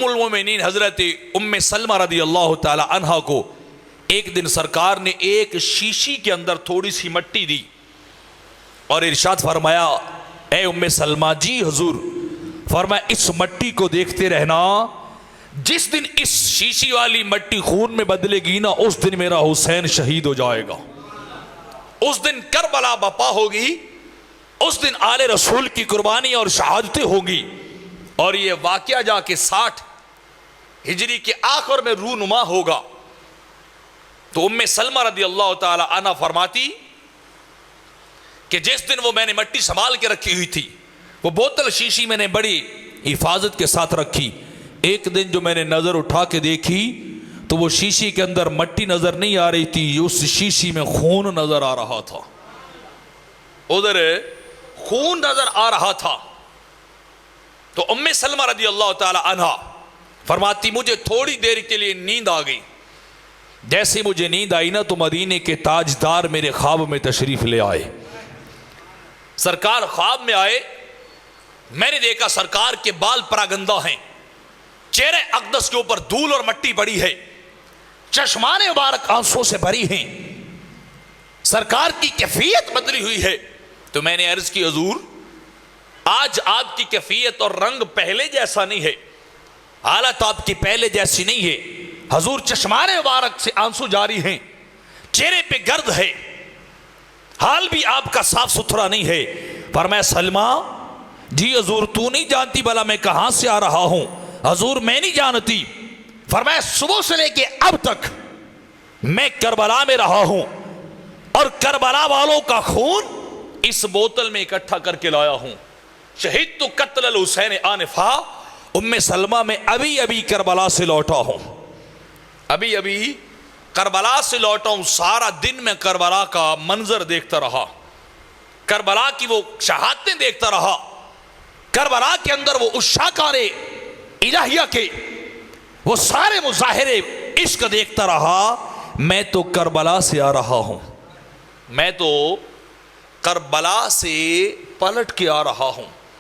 المومنین حضرت ام سلمہ رضی اللہ تعالی عنہ کو ایک دن سرکار نے ایک شیشی کے اندر تھوڑی سی مٹی دی اور ارشاد فرمایا اے ام سلمہ جی حضور، فرمایا اس مٹی کو دیکھتے رہنا، جس دن اس شیشی والی مٹی خون میں بدلے گی نا اس دن میرا حسین شہید ہو جائے گا، اس دن کربلا بپا ہوگی، اس دن آل رسول کی قربانی اور شہادتیں ہوگی۔ اور یہ واقعہ جا کے 60 ہجری کے آخر میں رونما ہوگا۔ تو ام سلمہ رضی اللہ تعالی عنہ فرماتی کہ جس دن وہ میں نے مٹی سنبھال کے رکھی ہوئی تھی، وہ بوتل شیشی میں نے بڑی حفاظت کے ساتھ رکھی، ایک دن جو میں نے نظر اٹھا کے دیکھی تو وہ شیشی کے اندر مٹی نظر نہیں آ رہی تھی، اس شیشی میں خون نظر آ رہا تھا، ادھر خون نظر آ رہا تھا۔ تو ام سلمہ رضی اللہ تعالی عنہ فرماتی مجھے تھوڑی دیر کے لیے نیند آ گئی، جیسے مجھے نیند آئی نا تو مدینے کے تاجدار میرے خواب میں تشریف لے آئے۔ سرکار خواب میں آئے، میں نے دیکھا سرکار کے بال پراگندہ ہیں، چہرے اقدس کے اوپر دھول اور مٹی پڑی ہے، چشمان مبارک آنسوں سے بھری ہیں، سرکار کی کیفیت بدلی ہوئی ہے۔ تو میں نے عرض کی حضور آج آپ کی کیفیت اور رنگ پہلے جیسا نہیں ہے، حالت آپ کی پہلے جیسی نہیں ہے، حضور چشمان مبارک سے آنسو جاری ہیں، چہرے پہ گرد ہے، حال بھی آپ کا صاف ستھرا نہیں ہے۔ فرمایا سلمہ جی حضور تو نہیں جانتی بھلا میں کہاں سے آ رہا ہوں؟ حضور میں نہیں جانتی۔ فرمایا صبح سے لے کے اب تک میں کربلا میں رہا ہوں اور کربلا والوں کا خون اس بوتل میں اکٹھا کر کے لایا ہوں، شہید تو قتل الحسین آنفا، ام سلمہ میں ابھی کربلا سے لوٹا ہوں، ابھی کربلا سے لوٹا ہوں، سارا دن میں کربلا کا منظر دیکھتا رہا، کربلا کی وہ شہادتیں دیکھتا رہا، کربلا کے اندر وہ عشاقان الہیہ کے وہ سارے مظاہرے عشق دیکھتا رہا۔ میں تو کربلا سے آ رہا ہوں، میں تو کربلا سے پلٹ کے آ رہا ہوں۔